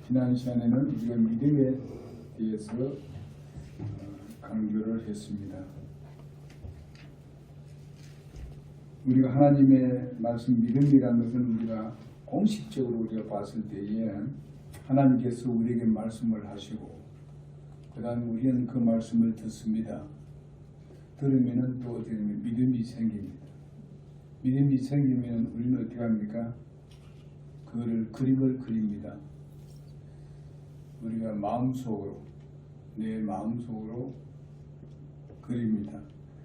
지난 시간에는 우리가 믿음에 대해서 강조를 했습니다. 우리가 하나님의 말씀 믿음이라는 것은 우리가 공식적으로 우리가 봤을 때에 하나님께서 우리에게 말씀을 하시고 그 다음 우리는 그 말씀을 듣습니다. 들으면 또 어떻게 되면 믿음이 생깁니다. 믿음이 생기면 우리는 어떻게 합니까? 그거를 그림을 그립니다. 우리가 마음속으로 내 마음속으로 그립니다.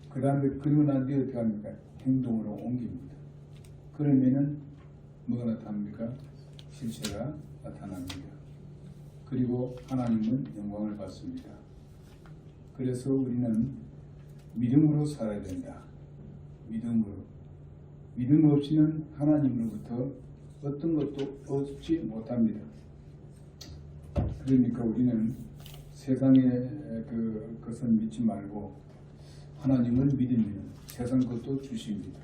그 다음에 그리고 난 뒤에 어떻게 합니까? 행동으로 옮깁니다. 그러면은 뭐가 나타납니까? 실체가 나타납니다. 그리고 하나님은 영광을 받습니다. 그래서 우리는 믿음으로 살아야 된다. 믿음으로. 믿음 없이는 하나님으로부터 어떤 것도 얻지 못합니다. 그러니까 우리는 세상의 것을 믿지 말고 하나님을 믿으면 세상 것도 주십니다.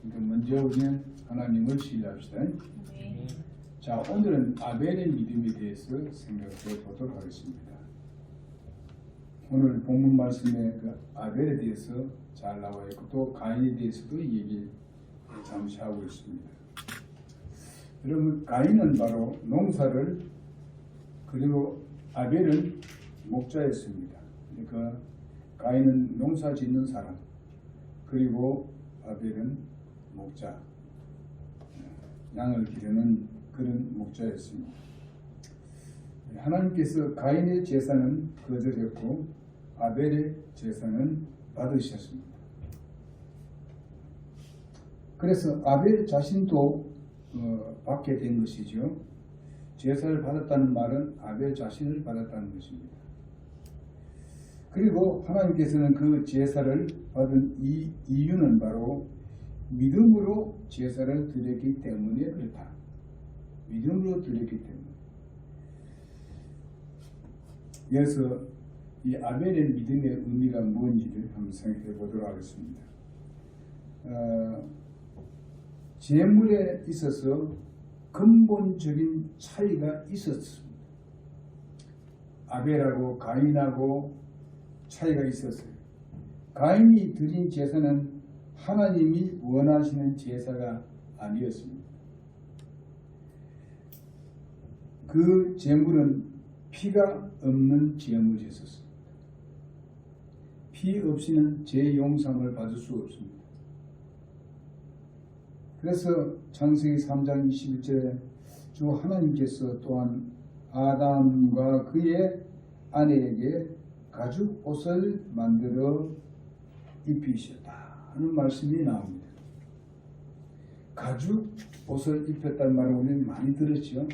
그러니까 먼저 우리는 하나님을 신뢰합시다. 네. 자, 오늘은 아벨의 믿음에 대해서 생각해 보도록 하겠습니다. 오늘 본문 말씀에 그 아벨에 대해서 잘 나와 있고 또 가인에 대해서도 얘기 잠시 하고 있습니다. 여러분, 가인은 바로 농사를, 그리고 아벨은 목자였습니다. 그러니까 가인은 농사 짓는 사람, 그리고 아벨은 목자, 양을 기르는 그런 목자였습니다. 하나님께서 가인의 제사는 거절했고 아벨의 제사는 받으셨습니다. 그래서 아벨 자신도 받게 된 것이죠. 제사를 받았다는 말은 아벨 자신을 받았다는 것입니다. 그리고 하나님께서는 그 제사를 받은 이 이유는 바로 믿음으로 제사를 드렸기 때문에 그렇다. 믿음으로 드렸기 때문에. 그래서 이 아벨의 믿음의 의미가 무엇인지를 한번 생각해 보도록 하겠습니다. 제물에 있어서 근본적인 차이가 있었습니다. 아벨하고 가인하고 차이가 있었어요. 가인이 드린 제사는 하나님이 원하시는 제사가 아니었습니다. 그 제물은 피가 없는 제물이었습니다. 피 없이는 죄 용서를 받을 수 없습니다. 그래서 창세기 3장 21절에 주 하나님께서 또한 아담과 그의 아내에게 가죽 옷을 만들어 입히셨다 하는 말씀이 나옵니다. 가죽 옷을 입혔다는 말을 우리는 많이 들었죠.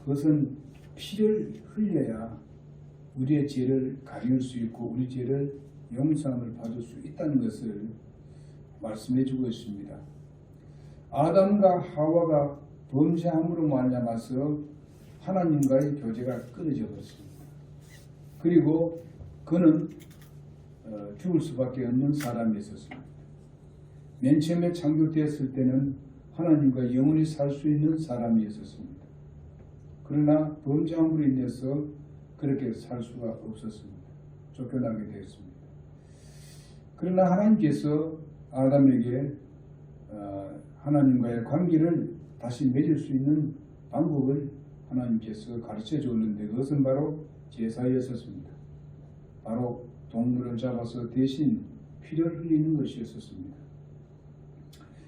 그것은 피를 흘려야 우리의 죄를 가릴 수 있고 우리 죄를 용서함을 받을 수 있다는 것을 말씀해 주고 있습니다. 아담과 하와가 범죄함으로 말미암아서 하나님과의 교제가 끊어져 버렸습니다. 그리고 그는 죽을 수밖에 없는 사람이었습니다. 맨 처음에 창조되었을 때는 하나님과 영원히 살 수 있는 사람이었습니다. 그러나 범죄함으로 인해서 그렇게 살 수가 없었습니다. 쫓겨나게 되었습니다. 그러나 하나님께서 아담에게 하나님과의 관계를 다시 맺을 수 있는 방법을 하나님께서 가르쳐 줬는데 그것은 바로 제사였었습니다. 바로 동물을 잡아서 대신 피를 흘리는 것이었습니다.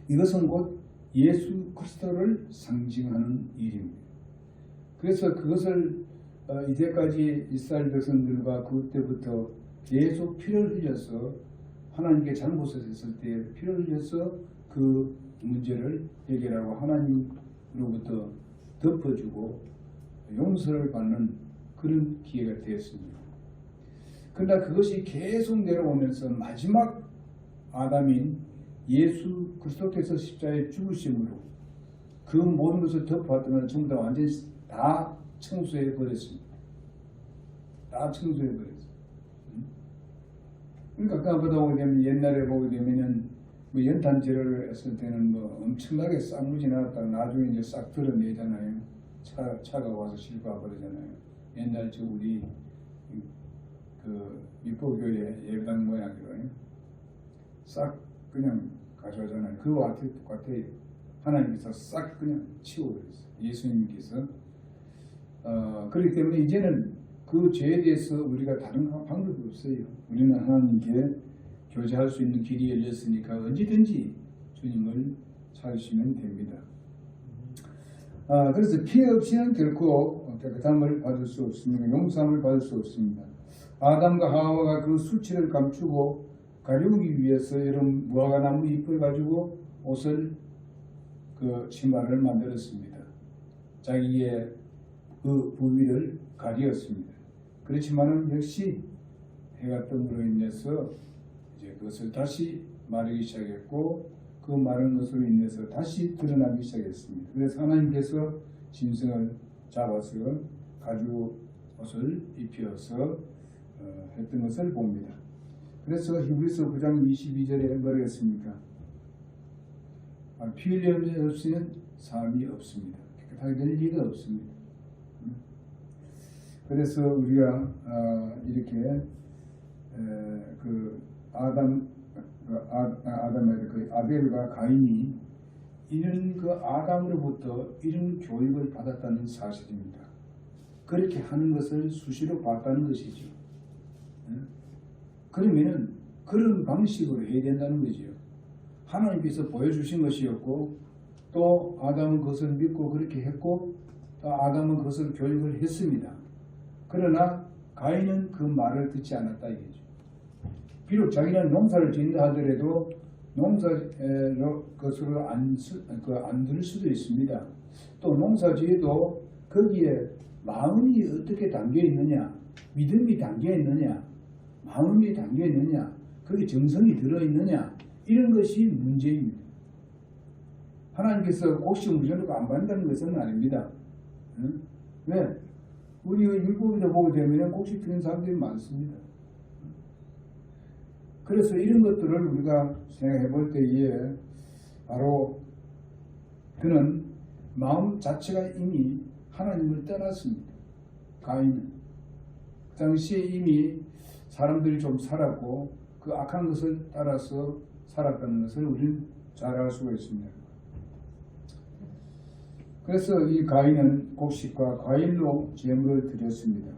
이것은 곧 예수 그리스도를 상징하는 일입니다. 그래서 그것을 이제까지 이스라엘 백성들과 그때부터 계속 피를 흘려서 하나님께 잘못을 했을 때 피를 흘려서 그 문제를 해결하고 하나님으로부터 덮어주고 용서를 받는 그런 기회가 되었습니다. 그러나 그것이 계속 내려오면서 마지막 아담인 예수 그리스도께서 십자가에 죽으심으로 그 모든 것을 덮어왔던 건 전부 다 완전히 다 청소해 버렸습니다. 다 청소해 버렸어요. 그러니까 아까 보다 보게 되면 옛날에 보게 되면은 뭐 연탄 재료를 했을 때는 뭐 엄청나게 쌍무지 나왔다가 나중에 이제 싹 드러내잖아요. 차가 와서 싣고 와버리잖아요. 옛날 저 우리 그 육보교회 예배당 모양으로 싹 그냥 가져가잖아요. 그와 똑같아요. 하나님께서 싹 그냥 치워버렸어요. 예수님께서. 그렇기 때문에 이제는 그 죄에 대해서 우리가 다른 방법이 없어요. 우리는 하나님께 교제할 수 있는 길이 열렸으니까 언제든지 주님을 찾으시면 됩니다. 그래서 피해 없이는 결코 깨끗함을 받을 수 없습니다. 용서함을 받을 수 없습니다. 아담과 하와가 그 수치를 감추고 가리우기 위해서 이런 무화과나무 잎을 가지고 옷을 그 신발을 만들었습니다. 자기의 그 부위를 가리었습니다. 그렇지만은 역시 해가 뜸으로 인해서 이제 그것을 다시 마르기 시작했고 그 마른 것으로 인해서 다시 드러나기 시작했습니다. 그래서 하나님께서 짐승을 잡아서 가죽 옷을 입혀서 했던 것을 봅니다. 그래서 히브리서 9장 22절에 뭐라고 했습니까? 피 흘림이 없이는 삶이 없습니다. 깨끗하게 될 리가 없습니다. 그래서 우리가 이렇게 그 아담의 그 아벨과 가인이 이런 그 아담으로부터 이런 교육을 받았다는 사실입니다. 그렇게 하는 것을 수시로 봤다는 것이죠. 그러면은 그런 방식으로 해야 된다는 거죠. 하나님께서 보여주신 것이었고 또 아담은 그것을 믿고 그렇게 했고 또 아담은 그것을 교육을 했습니다. 그러나 가인은 그 말을 듣지 않았다 이거죠. 비록 자기는 농사를 짓는다 하더라도 농사로 것으로 안 들을 수도 있습니다. 또 농사지에도 거기에 마음이 어떻게 담겨 있느냐, 믿음이 담겨 있느냐, 마음이 담겨 있느냐, 거기에 정성이 들어 있느냐, 이런 것이 문제입니다. 하나님께서 곡식 무조건 안 받는다는 것은 아닙니다. 왜? 우리 율법에도 보게 되면 곡식 피는 사람들이 많습니다. 그래서 이런 것들을 우리가 생각해 볼 때에 바로 그는 마음 자체가 이미 하나님을 떠났습니다. 가인은 그 당시에 이미 사람들이 좀 살았고 그 악한 것을 따라서 살았다는 것을 우리는 잘 알 수가 있습니다. 그래서 이 가인은 곡식과 과일로 제물을 드렸습니다.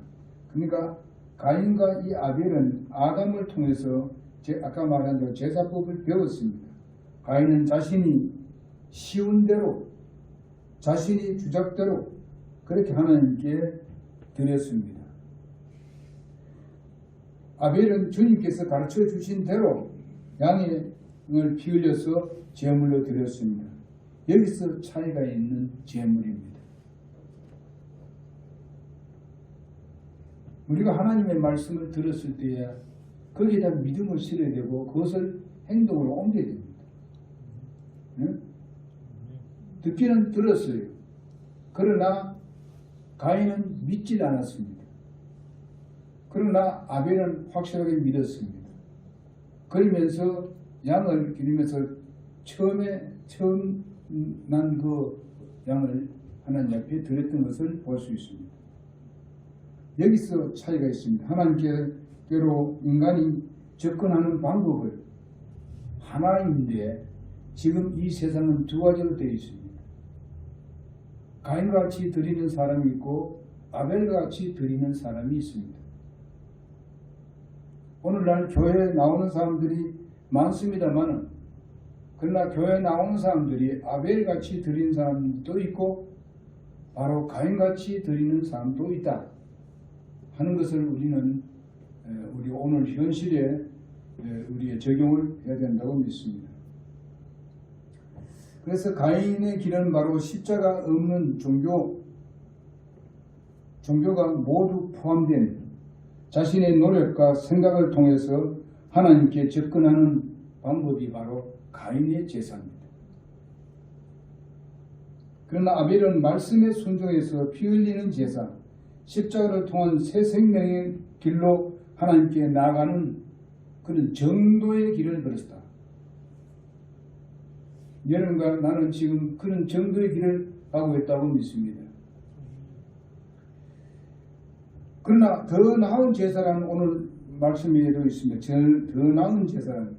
그러니까 가인과 이 아벨은 아담을 통해서 아까 말한 대로 제사법을 배웠습니다. 가인은 자신이 쉬운 대로 자신이 주작대로 그렇게 하나님께 드렸습니다. 아벨은 주님께서 가르쳐 주신 대로 양을 피 흘려서 제물로 드렸습니다. 여기서 차이가 있는 제물입니다. 우리가 하나님의 말씀을 들었을 때에 거기에다 믿음을 실어야 되고 그것을 행동으로 옮겨야 됩니다. 응? 듣기는 들었어요. 그러나 가인은 믿지 않았습니다. 그러나 아벨은 확실하게 믿었습니다. 그러면서 양을 기르면서 처음 난 그 양을 하나님 앞에 드렸던 것을 볼 수 있습니다. 여기서 차이가 있습니다. 하나님께로 인간이 접근하는 방법을 하나인데 지금 이 세상은 두 가지로 되어 있습니다. 가인같이 드리는 사람이 있고 아벨같이 드리는 사람이 있습니다. 오늘날 교회에 나오는 사람들이 많습니다만 그러나 교회에 나오는 사람들이 아벨같이 드리는 사람도 있고 바로 가인같이 드리는 사람도 있다 하는 것을 우리는 우리 오늘 현실에 우리의 적용을 해야 된다고 믿습니다. 그래서 가인의 길은 바로 십자가 없는 종교가 모두 포함된 자신의 노력과 생각을 통해서 하나님께 접근하는 방법이 바로 가인의 제사입니다. 그러나 아벨은 말씀에 순종해서 피 흘리는 제사, 십자가를 통한 새 생명의 길로 하나님께 나아가는 그런 정도의 길을 걸었다. 여러분과 나는 지금 그런 정도의 길을 가고 있다고 믿습니다. 그러나 더 나은 제사라는 오늘 말씀에도 있습니다. 더 나은 제사는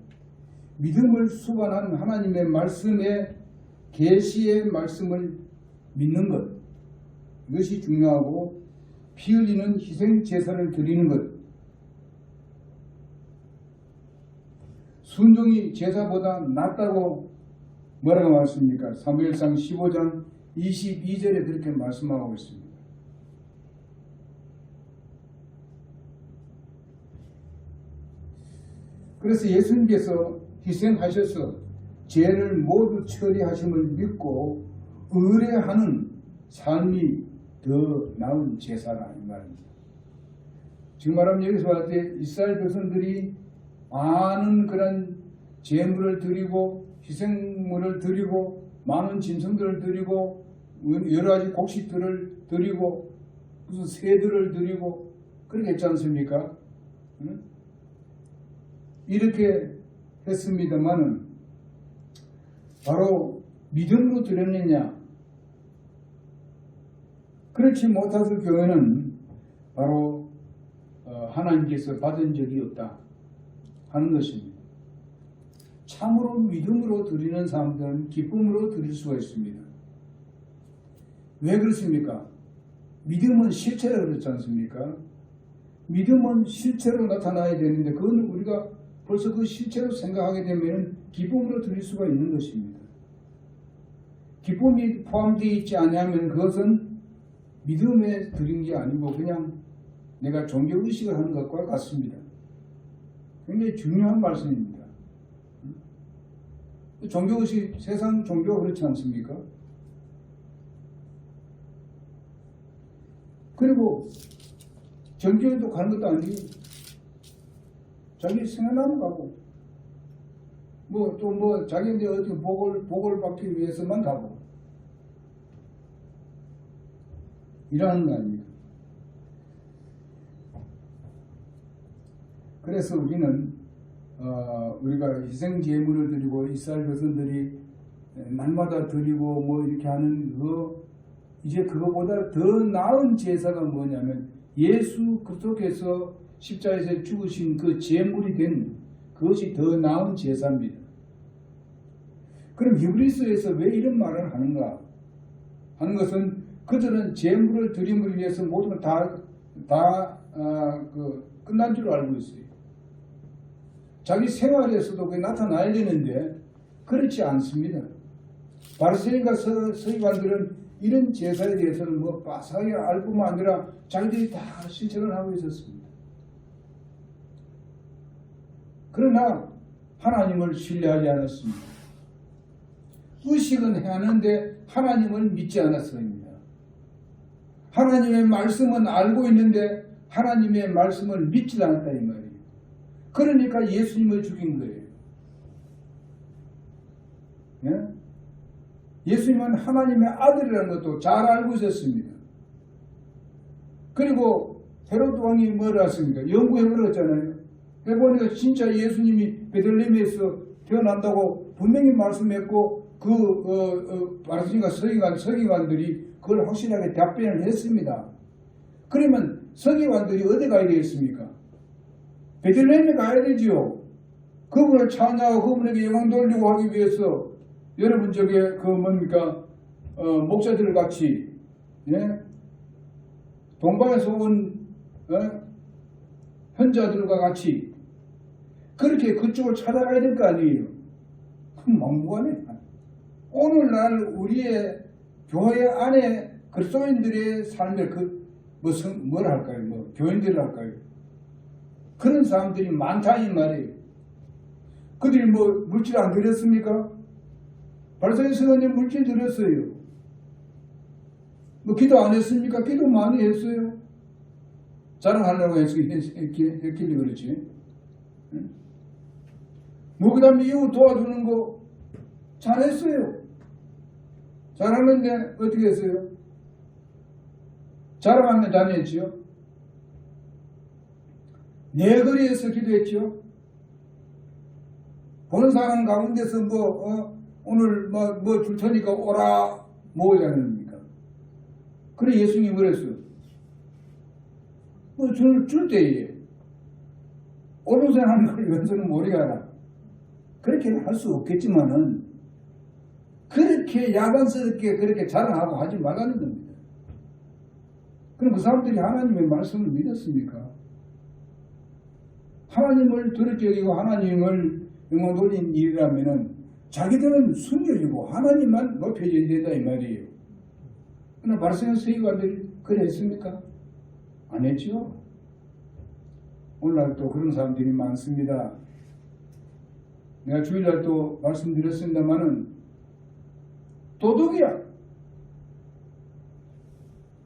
믿음을 수반한 하나님의 말씀에 계시의 말씀을 믿는 것, 이것이 중요하고 피 흘리는 희생 제사를 드리는 것, 순종이 제사보다 낫다고 뭐라고 말씀입니까? 사무엘상 15장 22절에 그렇게 말씀하고 있습니다. 그래서 예수님께서 희생하셔서 죄를 모두 처리하심을 믿고 의뢰하는 삶이 더 나은 제사라 이 말입니다. 지금 말하면 여기서 봤을 때 이스라엘 백성들이 많은 그런 제물을 드리고 희생물을 드리고 많은 짐승들을 드리고 여러 가지 곡식들을 드리고 무슨 새들을 드리고 그렇게 했지 않습니까? 이렇게 했습니다만은 바로 믿음으로 드렸느냐? 그렇지 못해서 교회는 바로 하나님께서 받은 적이 없다 하는 것입니다. 참으로 믿음으로 드리는 사람들은 기쁨으로 드릴 수가 있습니다. 왜 그렇습니까? 믿음은 실체라 그렇지 않습니까? 믿음은 실체로 나타나야 되는데 그건 우리가 벌써 그 실체로 생각하게 되면 기쁨으로 드릴 수가 있는 것입니다. 기쁨이 포함되어 있지 않으면 그것은 믿음에 드린 게 아니고 그냥 내가 종교의식을 하는 것과 같습니다. 굉장히 중요한 말씀입니다. 종교의식, 세상 종교가 그렇지 않습니까? 그리고 정교회도 가는 것도 아니고 자기 생각나면 가고 또 자기한테 어떻게 복을 받기 위해서만 가고 이러는 거 아닙니까? 그래서 우리는 우리가 희생 제물을 드리고 이스라엘 백성들이 날마다 드리고 뭐 이렇게 하는 이제 그거보다 더 나은 제사가 뭐냐면 예수 그리스도께서 십자가에서 죽으신 그 제물이 된 그것이 더 나은 제사입니다. 그럼 히브리서에서 왜 이런 말을 하는가 하는 것은 그들은 제물을 드림을 위해서 모든 걸 다 끝난 줄 알고 있어요. 자기 생활에서도 그게 나타나야 되는데 그렇지 않습니다. 바리새인과 서기관들은 이런 제사에 대해서는 뭐 빠삭하게 알 뿐만 아니라 자기들이 다 실천을 하고 있었습니다. 그러나 하나님을 신뢰하지 않았습니다. 의식은 해하는데 하나님을 믿지 않았습니다. 하나님의 말씀은 알고 있는데 하나님의 말씀을 믿지 않았다 이 말이에요. 그러니까 예수님을 죽인 거예요. 예? 예수님은 하나님의 아들이라는 것도 잘 알고 있었습니다. 그리고 헤롯 왕이 뭐라 했습니까? 연구해버렸잖아요. 해보니까 진짜 예수님이 베들레헴에서 태어난다고 분명히 말씀했고 바리새인과 서기관들이 그걸 확실하게 답변을 했습니다. 그러면 서기관들이 어디 가야 되겠습니까? 베들레헴에 가야 되지요. 그분을 찬양하고 그분에게 영광 돌리고 하기 위해서 여러분 목사들 같이 동방에서 온 현자들과 같이 그렇게 그쪽을 찾아가야 될 거 아니에요. 그럼 막무가내. 오늘날 우리의 교회 안에 그리스도인들의 삶에 뭘 할까요? 교인들을 할까요? 그런 사람들이 많다 이 말이에요. 그들이 물질 안 드렸습니까? 바리새인 서기관들이 물질 드렸어요. 기도 안 했습니까? 기도 많이 했어요. 자랑하려고 했길래 그렇지. 그 다음에 이웃 도와주는 거 잘했어요. 잘하는데 어떻게 했어요? 자랑하면 다녔지요. 내 거리에서 기도했죠. 보는 사람 가운데서 오늘 줄 테니까 오라 뭐지 않습니까? 그래 예수님이 그랬어요. 뭐 줄 때에 오른손 하는 걸 왼손은 모르겠다. 그렇게는 할 수 없겠지만은 그렇게 야단스럽게 그렇게 자랑하고 하지 말라는 겁니다. 그럼 그 사람들이 하나님의 말씀을 믿었습니까? 하나님을 더럽게 여기고 하나님을 영광돌린 일이라면은 자기들은 숨겨지고 하나님만 높여져야 된다 이 말이에요. 그러나 바리새인 서기관들이 그래 했습니까? 안 했죠. 오늘날 또 그런 사람들이 많습니다. 내가 주일날 또 말씀드렸습니다마는 도둑이야.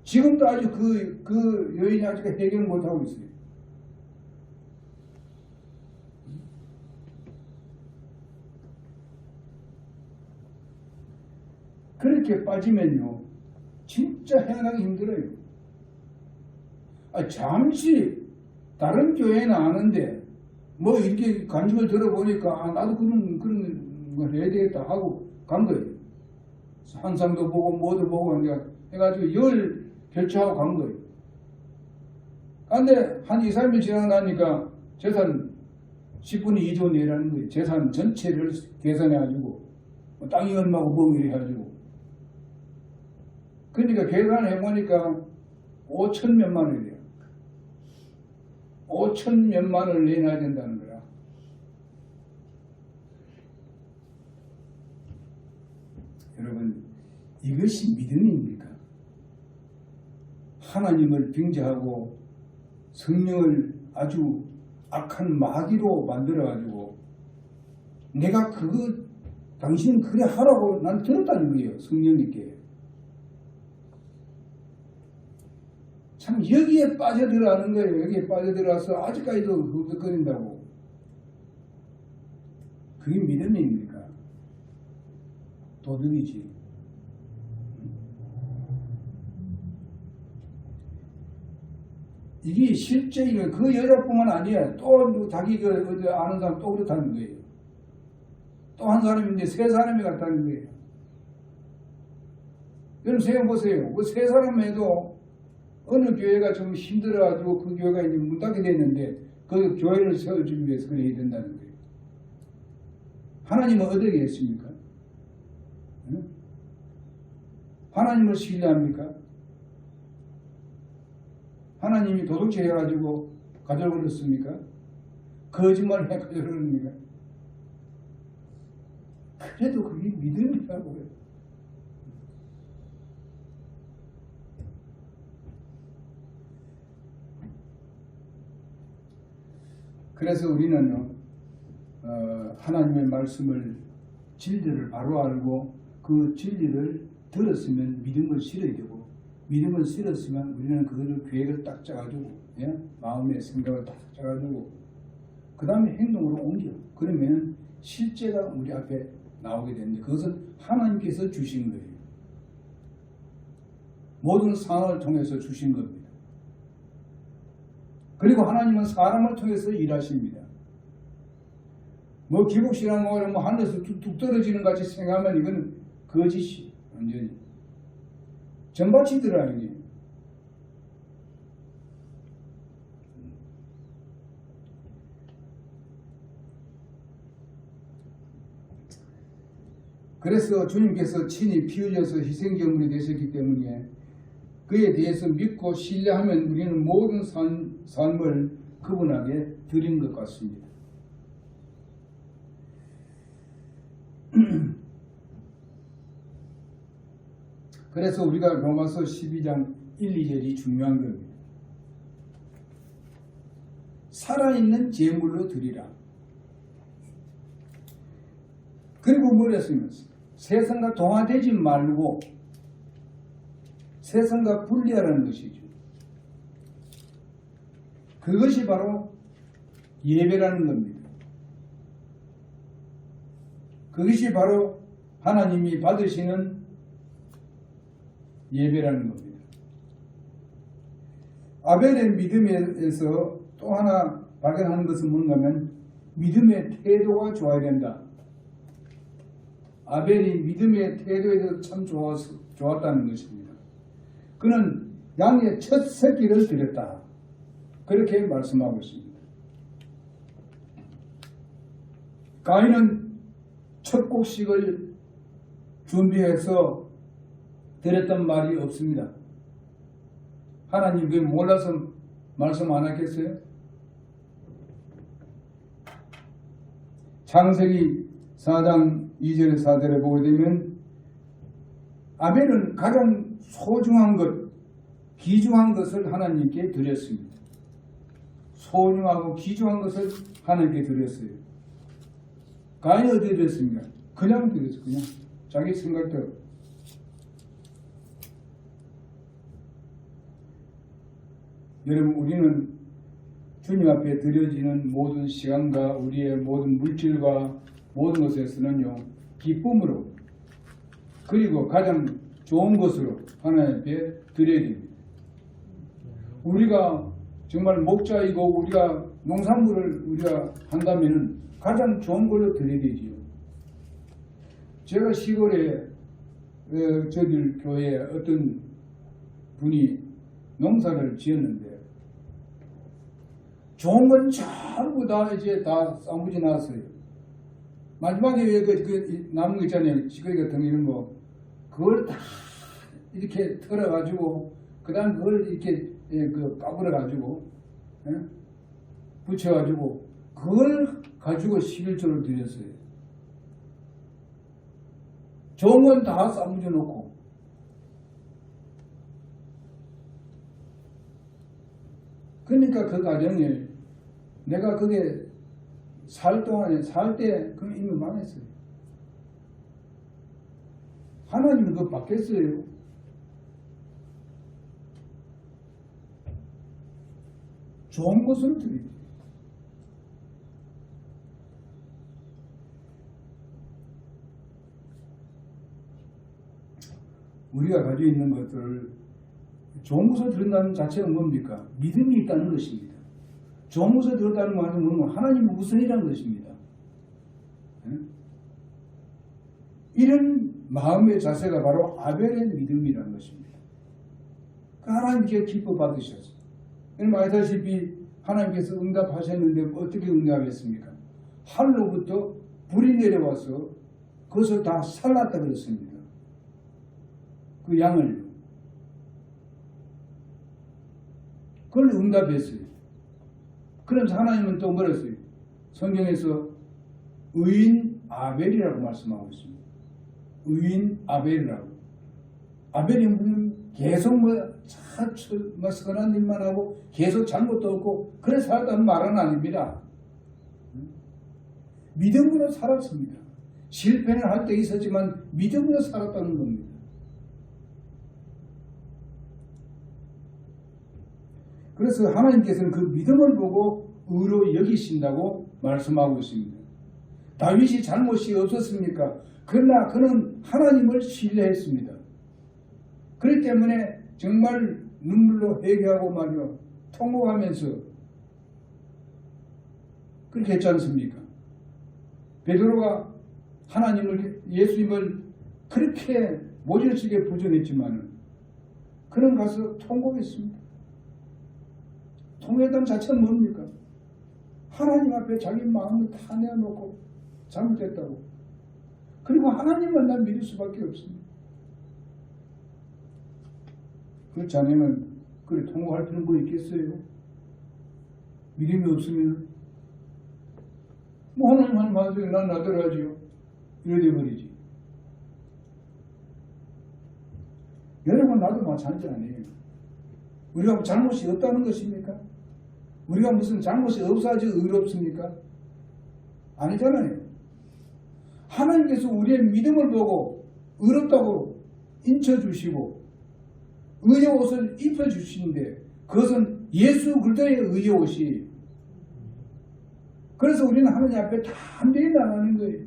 지금도 아주 그 여인이 아직 해결 못하고 있어요. 그렇게 빠지면요, 진짜 헤어나기 힘들어요. 잠시 다른 교회는 아는데 뭐 이렇게 관심을 들어보니까 나도 그런 걸 해야 되겠다 하고 간 거예요. 환상도 보고 뭐도 보고 해가지고 열 결정하고 간 거예요. 그런데 한 2, 3일 지나고 나니까 재산 10분의 2조 내라는 거예요. 재산 전체를 계산해가지고 땅이 얼마고 뭐 이래가지고 그러니까 계산해보니까 5천 몇만 원이래요. 5천 몇만 원을 내놔야 된다는 거야. 여러분, 이것이 믿음입니까? 하나님을 빙자하고 성령을 아주 악한 마귀로 만들어가지고 내가 당신은 그래 하라고 난 들었다는 거예요. 성령님께. 참 여기에 빠져들어가는 거예요. 여기에 빠져들어가서 아직까지도 흑흑거린다고. 그게 믿음입니까? 도둑이지. 이게 실제 그 여자뿐만 아니야. 또 자기 아는 사람 또 그렇다는 거예요. 또 한 사람인데 세 사람이 같다는 거예요. 여러분 생각해보세요. 그 세 사람에도 어느 교회가 좀 힘들어가지고 그 교회가 이제 문 닫게 됐는데 그 교회를 세워주기 위해서 그래야 된다는 거예요. 하나님은 어떻게 했습니까? 응? 하나님을 신뢰합니까? 하나님이 도둑질 해가지고 가져버렸습니까? 거짓말을 해 가져버렸습니까? 그래도 그게 믿음이라고요. 그래서 우리는 하나님의 말씀을 진리를 바로 알고 그 진리를 들었으면 믿음을 실어야 되고 믿음을 실었으면 우리는 그거를 계획을 딱 짜가지고 마음의 생각을 딱 짜가지고 그 다음에 행동으로 옮겨. 그러면 실제가 우리 앞에 나오게 되는데 그것은 하나님께서 주신 거예요. 모든 상황을 통해서 주신 겁니다. 그리고 하나님은 사람을 통해서 일하십니다. 뭐 기복신앙 뭐 하늘에서 뚝뚝 떨어지는 같이 생각하면 이건 거짓이 완전히 전바치더라 이게. 그래서 주님께서 친히 피 흘려서 희생제물이 되셨기 때문에 그에 대해서 믿고 신뢰하면 우리는 모든 삶을 그분에게 드린 것 같습니다. 그래서 우리가 로마서 12장 1, 2절이 중요한 겁니다. 살아있는 제물로 드리라. 그리고 뭐랬으면서 세상과 동화되지 말고 세상과 분리하라는 것이죠. 그것이 바로 예배라는 겁니다. 그것이 바로 하나님이 받으시는 예배라는 겁니다. 아벨의 믿음에서 또 하나 발견하는 것은 뭔가 하면 믿음의 태도가 좋아야 된다. 아벨이 믿음의 태도에 대해서 참 좋았다는 것입니다. 그는 양의 첫 새끼를 드렸다. 그렇게 말씀하고 있습니다. 가인은 첫 곡식을 준비해서 드렸던 말이 없습니다. 하나님 그 몰라서 말씀 안 하겠어요? 창세기 4장 2절 4절에 보게 되면 아벨은 가장 소중한 것, 귀중한 것을 하나님께 드렸습니다. 소중하고 귀중한 것을 하나님께 드렸어요. 가인이 어디에 드렸습니까? 그냥 드렸어요. 그냥 자기 생각대로. 여러분, 우리는 주님 앞에 드려지는 모든 시간과 우리의 모든 물질과 모든 것에서는요, 기쁨으로 그리고 가장 좋은 것으로 하나님 앞에 드려야 됩니다. 우리가 정말 목자이고 우리가 농산물을 우리가 한다면 가장 좋은 걸로 드려야 되지요. 제가 시골에 저들 교회에 어떤 분이 농사를 지었는데 좋은 건 전부 다 이제 다 쌍무지 나왔어요. 마지막에 왜 그 남은 거 있잖아요. 찌꺼기 같은 이런 거. 그걸 다 이렇게 털어가지고 그 다음 그걸 이렇게 까불어가지고 붙여가지고 그걸 가지고 11조를 드렸어요. 좋은 건 다 쌍무져 놓고 그러니까 그 가정에 내가 그게 살 동안에 살 때 그 이미 망했어요. 하나님은 그거 받겠어요? 좋은 것을 드립니다. 우리가 가지고 있는 것들을 좋은 것을 드린다는 자체가 뭡니까? 믿음이 있다는 것입니다. 좋은 것을 드렸다는 것은 뭐냐면 하나님의 우선이라는 것입니다. 이런 마음의 자세가 바로 아벨의 믿음이라는 것입니다. 하나님께 기뻐 받으셨어요. 여러분 알다시피 하나님께서 응답하셨는데 어떻게 응답했습니까? 하늘로부터 불이 내려와서 그것을 다 살랐다 그랬습니다. 그 양을 그걸 응답했어요. 그러면서 하나님은 또 뭐라 했어요? 성경에서 의인 아벨이라고 말씀하고 있습니다. 의인 아벨이라고. 아벨이 계속 선한 일만 하고 계속 잘못도 없고 그래 살았다는 말은 아닙니다. 믿음으로 살았습니다. 실패는 할 때 있었지만 믿음으로 살았다는 겁니다. 그래서 하나님께서는 그 믿음을 보고 의로 여기신다고 말씀하고 있습니다. 다윗이 잘못이 없었습니까? 그러나 그는 하나님을 신뢰했습니다. 그렇기 때문에 정말 눈물로 회개하고 말이요 통곡하면서 그렇게 했지 않습니까? 베드로가 하나님을 예수님을 그렇게 모질쓰게 부정했지만 그는 가서 통곡했습니다. 통회담 자체는 뭡니까? 하나님 앞에 자기 마음을 다 내어놓고 잘못했다고. 그리고 하나님만 난 믿을 수밖에 없습니다. 그렇지 않으면 그래 통곡할 필요는 뭐 있겠어요? 믿음이 없으면 뭐 하나님 말씀에 난 나대로 하지요. 이래 돼버리지. 여러분 나도 마찬가지 아니에요. 우리가 잘못이 없다는 것입니까? 우리가 무슨 잘못이 없어야지 의롭습니까? 아니잖아요. 하나님께서 우리의 믿음을 보고 의롭다고 인쳐주시고 의의 옷을 입혀주시는데 그것은 예수 그리스도의 의의 옷이 그래서 우리는 하나님 앞에 다 한데이 나가는 거예요.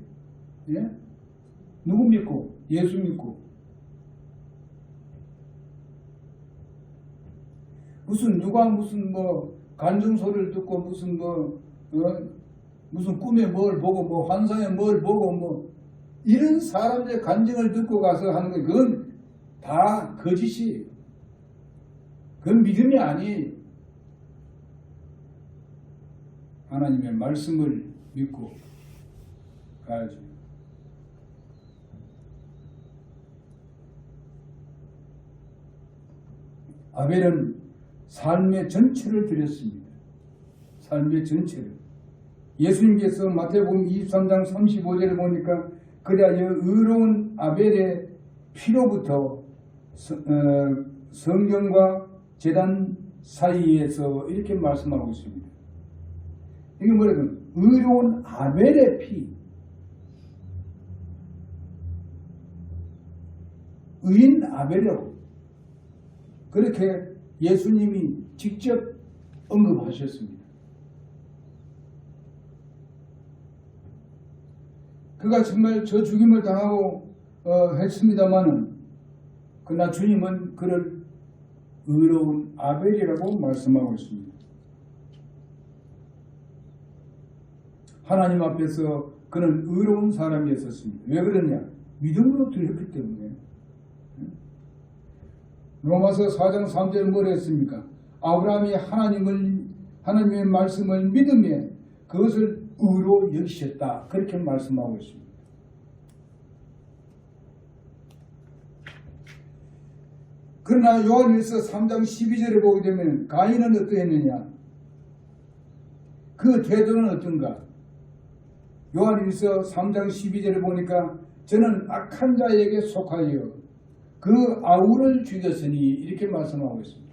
예? 누구 믿고? 예수 믿고. 무슨 누가 무슨 뭐 간증 소리를 듣고 무슨 무슨 꿈에 뭘 보고 뭐 환상에 뭘 보고 뭐 이런 사람들의 간증을 듣고 가서 하는 거 그건 다 거짓이 그건 믿음이 아니. 하나님의 말씀을 믿고 가야죠. 아벨은 삶의 전체를 드렸습니다. 삶의 전체를. 예수님께서 마태복음 23장 35절에 보니까 그리하여 의로운 아벨의 피로부터 성경과 제단 사이에서 이렇게 말씀하고 있습니다. 이게 뭐냐면 의로운 아벨의 피, 의인 아벨이라고 그렇게 예수님이 직접 언급하셨습니다. 그가 정말 저 죽임을 당하고 했습니다마는 그러나 주님은 그를 의로운 아벨이라고 말씀하고 있습니다. 하나님 앞에서 그는 의로운 사람이었습니다. 왜 그러냐? 믿음으로 드렸기 때문에. 로마서 4장 3절에 뭐라 했습니까? 아브라함이 하나님의 말씀을 믿으며 그것을 의로 여기셨다. 그렇게 말씀하고 있습니다. 그러나 요한일서 3장 12절에 보게 되면 가인은 어떠했느냐? 그 태도는 어떤가? 요한일서 3장 12절에 보니까 저는 악한 자에게 속하여 그 아우를 죽였으니 이렇게 말씀하고 있습니다.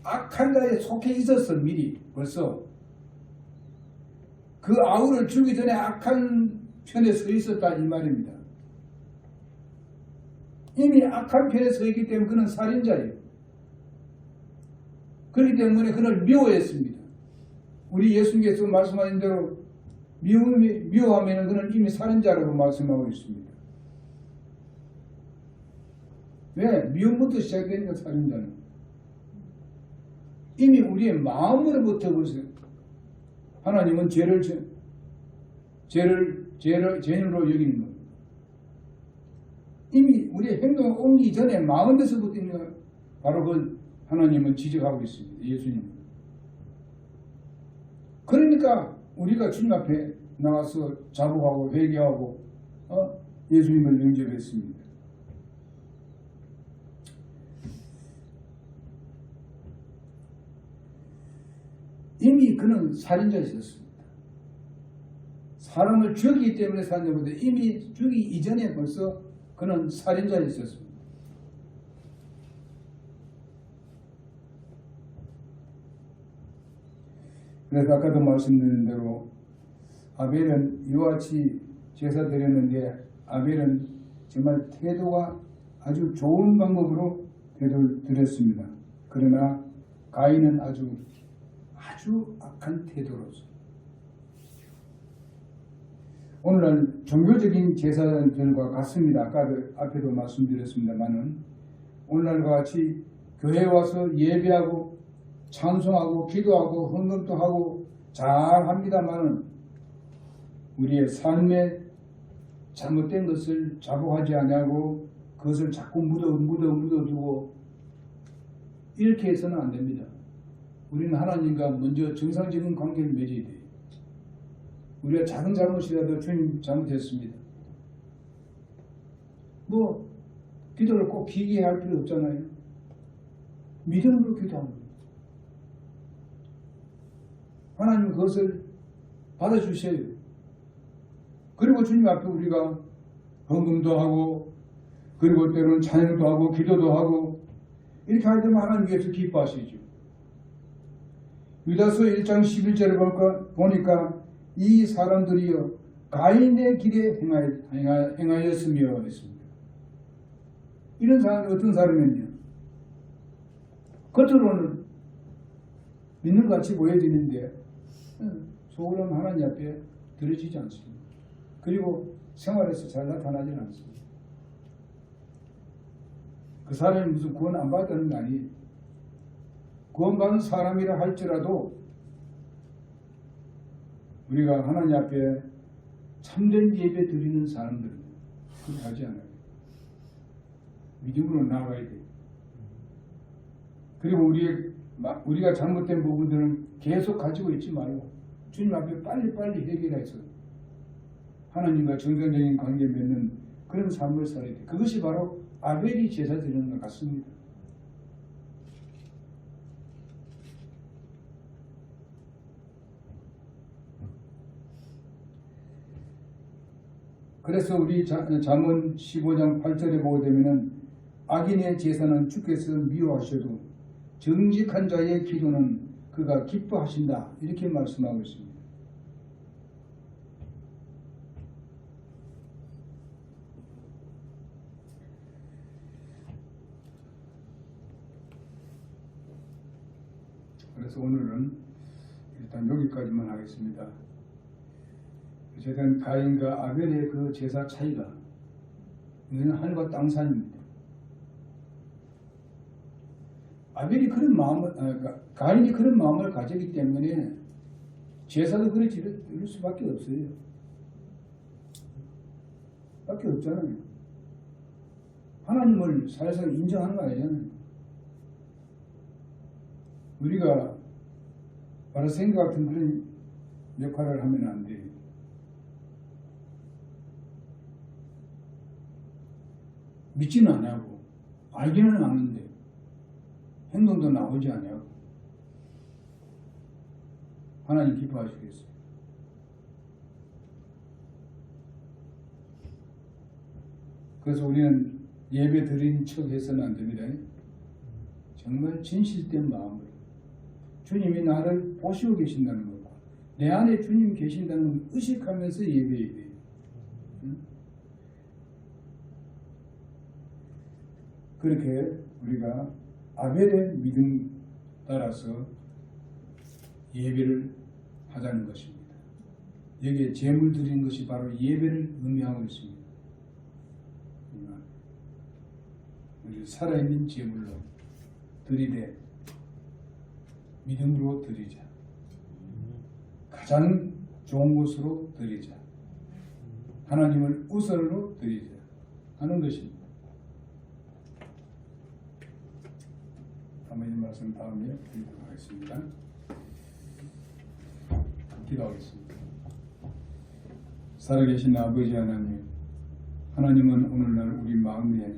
악한 자에 속해 있었어. 미리 벌써 그 아우를 죽이기 전에 악한 편에 서 있었다 이 말입니다. 이미 악한 편에 서 있기 때문에 그는 살인자예요. 그렇기 때문에 그를 미워했습니다. 우리 예수님께서 말씀하신 대로 미워하면 그는 이미 살인자라고 말씀하고 있습니다. 왜? 미움부터 시작되니까 살인자는. 이미 우리의 마음으로부터 보세요. 하나님은 죄를 죄인으로 여기는 겁니다. 이미 우리의 행동을 옮기기 전에 마음에서부터 바로 그 하나님은 지적하고 있습니다. 예수님은. 그러니까 우리가 주님 앞에 나가서 자복하고 회개하고 예수님을 영접했습니다. 이미 그는 살인자였습니다. 사람을 죽이기 때문에 살인자인데 이미 죽이기 이전에 벌써 그는 살인자였습니다. 그래서 아까도 말씀드린 대로 아벨은 이와 같이 제사 드렸는데 아벨은 정말 태도가 아주 좋은 방법으로 태도를 드렸습니다. 그러나 가인은 아주 악한 태도로서 오늘날 종교적인 제사들과 같습니다. 아까 앞에도 말씀드렸습니다만은 오늘날과 같이 교회에 와서 예배하고 찬송하고 기도하고 헌금도 하고 잘 합니다만은 우리의 삶에 잘못된 것을 자복하지 아니하고 그것을 자꾸 묻어두고 이렇게 해서는 안 됩니다. 우리는 하나님과 먼저 정상적인 관계를 맺어야 돼요. 우리가 작은 잘못이라도 주님 잘못했습니다. 기도를 꼭 길게 할 필요 없잖아요. 믿음으로 기도합니다. 하나님 그것을 받아주세요. 그리고 주님 앞에 우리가 헌금도 하고 그리고 때로는 찬양도 하고 기도도 하고 이렇게 할 때만 하나님께서 기뻐하시죠. 유다서 1장 11절에 보니까 이 사람들이여 가인의 길에 행하였으며 했습니다. 이런 사람이 어떤 사람이냐? 겉으로는 믿는 것 같이 보여지는데 속으로는 하나님 앞에 들어지지 않습니다. 그리고 생활에서 잘 나타나지는 않습니다. 그 사람이 무슨 구원 안 받았다는 게 아니에요. 구원받은 사람이라 할지라도 우리가 하나님 앞에 참된 예배 드리는 사람들은 그렇게 하지 않아요. 믿음으로 나아가야 돼요. 그리고 우리가 잘못된 부분들은 계속 가지고 있지 말고 주님 앞에 빨리빨리 해결해서 하나님과 정상적인 관계 맺는 그런 삶을 살아야 돼. 그것이 바로 아벨이 제사 드리는 것 같습니다. 그래서 우리 잠언 15장 8절에 보게 되면은 악인의 제사는 주께서 미워하셔도 정직한 자의 기도는 그가 기뻐하신다 이렇게 말씀하고 있습니다. 그래서 오늘은 일단 여기까지만 하겠습니다. 어쨌든 가인과 아벨의 그 제사 차이가 이거는 하늘과 땅 차이입니다. 아벨이 그런 마음을 가인이 그런 마음을 가졌기 때문에 제사도 그래 드릴 수밖에 없어요. 밖에 없잖아요. 하나님을 사실상 인정하는 거 아니잖아요. 우리가 바리새인과 같은 그런 역할을 하면 안 돼요. 믿지는 않냐고, 알기는 아는데 행동도 나오지 않냐고. 하나님 기뻐하시겠어요. 그래서 우리는 예배 드린 척 해서는 안 됩니다. 정말 진실된 마음으로 주님이 나를 보시고 계신다는 것, 내 안에 주님 계신다는 걸 의식하면서 예배해야 돼요. 그렇게 우리가 아벨의 믿음 따라서 예배를 하자는 것입니다. 여기에 제물 드리는 것이 바로 예배를 의미하고 있습니다. 우리 살아있는 제물로 드리되 믿음으로 드리자. 가장 좋은 것으로 드리자. 하나님을 우선으로 드리자 하는 것입니다. 아멘. 말씀 다음에 드리도록 하겠습니다. 기도하겠습니다. 살아계신 아버지 하나님, 하나님은 오늘날 우리 마음에